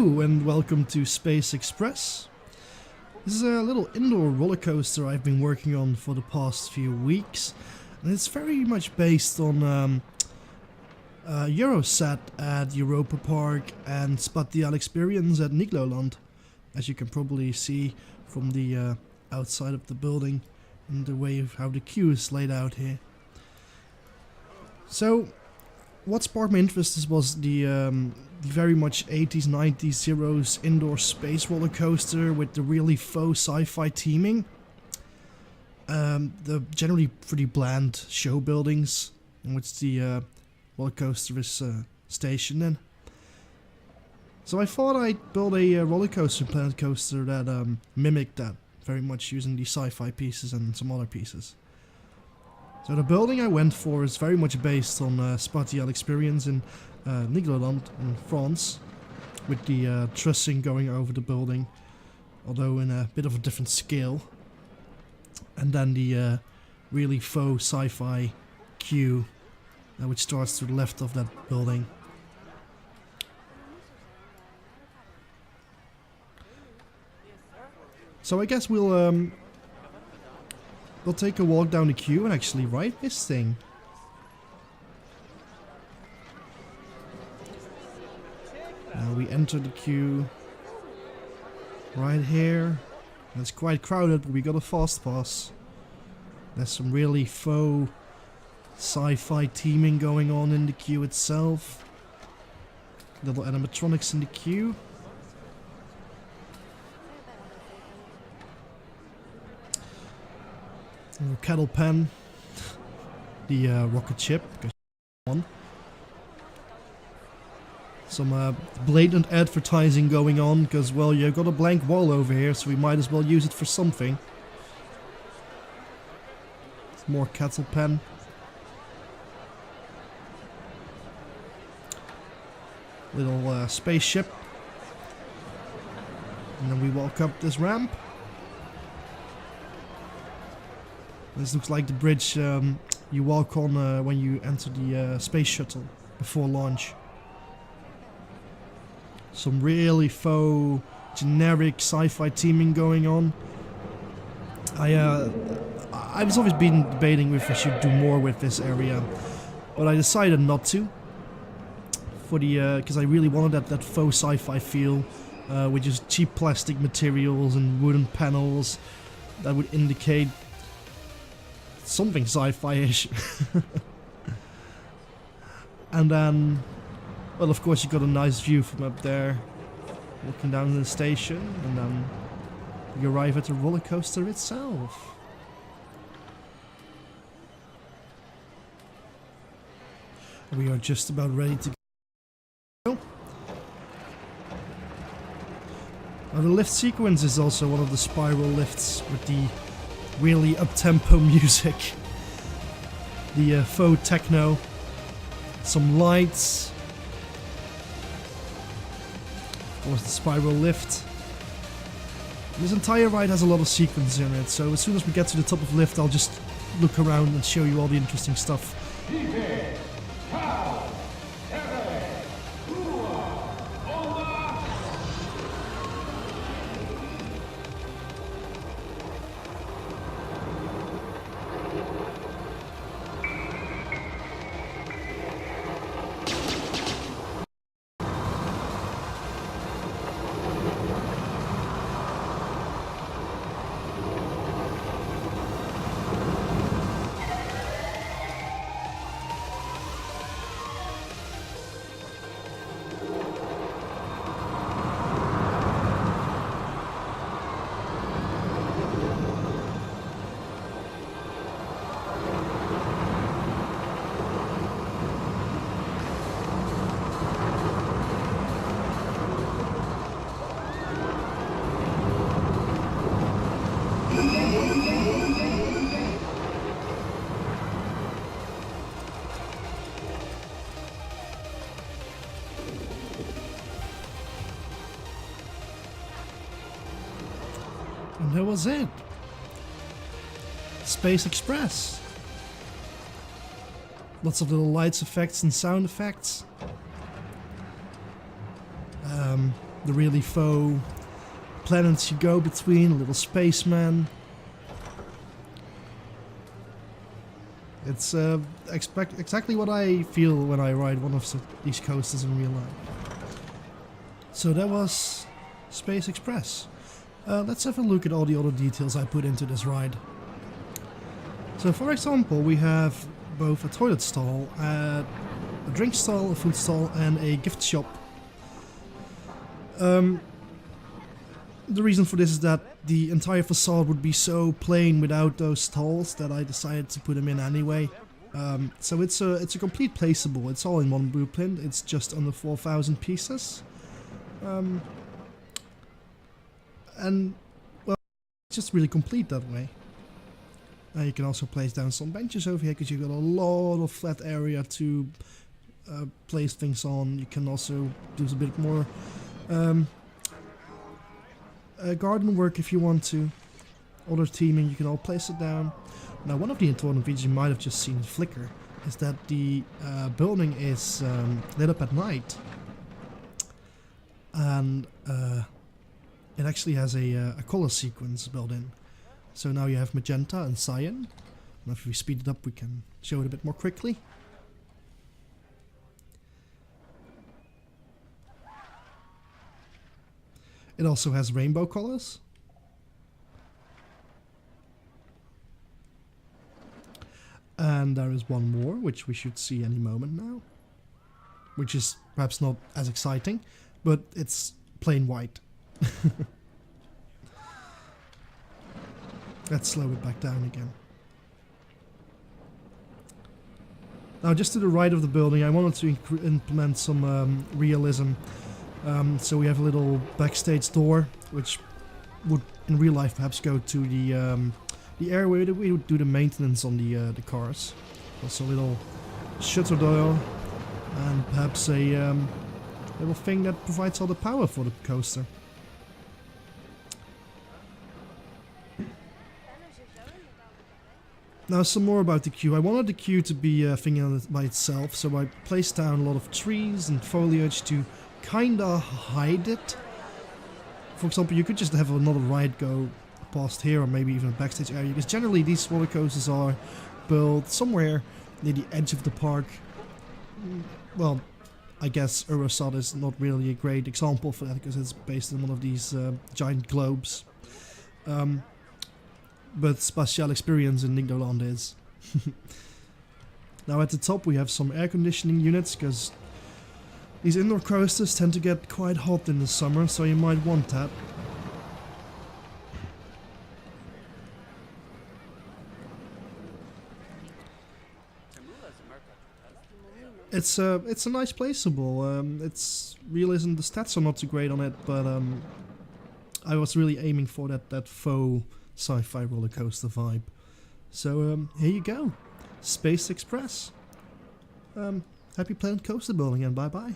Hello and welcome to Space Express. This is a little indoor roller coaster I've been working on for the past few weeks, and it's very much based on Eurosat at Europa Park and Spatiale Experience at Nigloland, as you can probably see from the outside of the building and the way of how the queue is laid out here. So what sparked my interest was the very much 80s, 90s, zeros indoor space roller coaster with the really faux sci-fi theming. The generally pretty bland show buildings in which the roller coaster is stationed in. So I thought I'd build a roller coaster, planet coaster that mimicked that very much, using the sci-fi pieces and some other pieces. So the building I went for is very much based on Spatiale Experience in Nigloland in France, with the trussing going over the building, although in a bit of a different scale. And then the really faux sci-fi queue, which starts to the left of that building. So I guess we'll take a walk down the queue and actually ride this thing. We enter the queue right here. It's quite crowded, but we got a fast pass. There's some really faux sci-fi theming going on in the queue itself. Little animatronics in the queue. Little kettle pen. The rocket ship. One. Some blatant advertising going on, because, well, you've got a blank wall over here, so we might as well use it for something. More kettle pen. Little spaceship. And then we walk up this ramp. This looks like the bridge you walk on when you enter the space shuttle before launch. Some really faux, generic sci-fi theming going on. I've always been debating if I should do more with this area, but I decided not to. For the because I really wanted that faux sci-fi feel, with just cheap plastic materials and wooden panels that would indicate something sci-fi-ish. And then, well, of course, you got a nice view from up there, looking down the station, and then you arrive at the roller coaster itself. We are just about ready to go. Now, the lift sequence is also one of the spiral lifts with the really up-tempo music. The faux techno, some lights. Of course, the spiral lift. This entire ride has a lot of sequence in it, so as soon as we get to the top of the lift, I'll just look around and show you all the interesting stuff. And that was it. Space Express. Lots of little lights effects and sound effects. the really faux planets you go between, a little spaceman. It's exactly what I feel when I ride one of these coasters in real life. So that was Space Express. Let's have a look at all the other details I put into this ride. So for example, we have both a toilet stall, a drink stall, a food stall and a gift shop. The reason for this is that the entire facade would be so plain without those stalls that I decided to put them in anyway. So it's a complete placeable. It's all in one blueprint. It's just under 4,000 pieces. And well, it's just really complete that way. You can also place down some benches over here because you've got a lot of flat area to place things on. You can also do a bit more garden work if you want to. Other theming, you can all place it down. Now, one of the important features you might have just seen flicker is that the building is lit up at night, and it actually has a color sequence built in. So now you have magenta and cyan. Now if we speed it up, we can show it a bit more quickly. It also has rainbow colors. And there is one more, which we should see any moment now. Which is perhaps not as exciting, but it's plain white. Let's slow it back down again. Now, just to the right of the building, I wanted to implement some realism. So we have a little backstage door, which would, in real life, perhaps go to the area where we would do the maintenance on the cars. Also a little shutter door, and perhaps a little thing that provides all the power for the coaster. Now some more about the queue. I wanted the queue to be a thing by itself, so I placed down a lot of trees and foliage to kinda hide it. For example, you could just have another ride go past here, or maybe even a backstage area, because generally these roller coasters are built somewhere near the edge of the park. Well, I guess Eurosod is not really a great example for that, because it's based on one of these giant globes. But Spatiale Experience in Nigloland is. Now at the top we have some air conditioning units, because these indoor coasters tend to get quite hot in the summer, so you might want that. It's a nice placeable. It's realism. The stats are not too great on it, but I was really aiming for that faux sci-fi roller coaster vibe. So here you go, Space Express. Happy Planet Coaster building, and bye bye.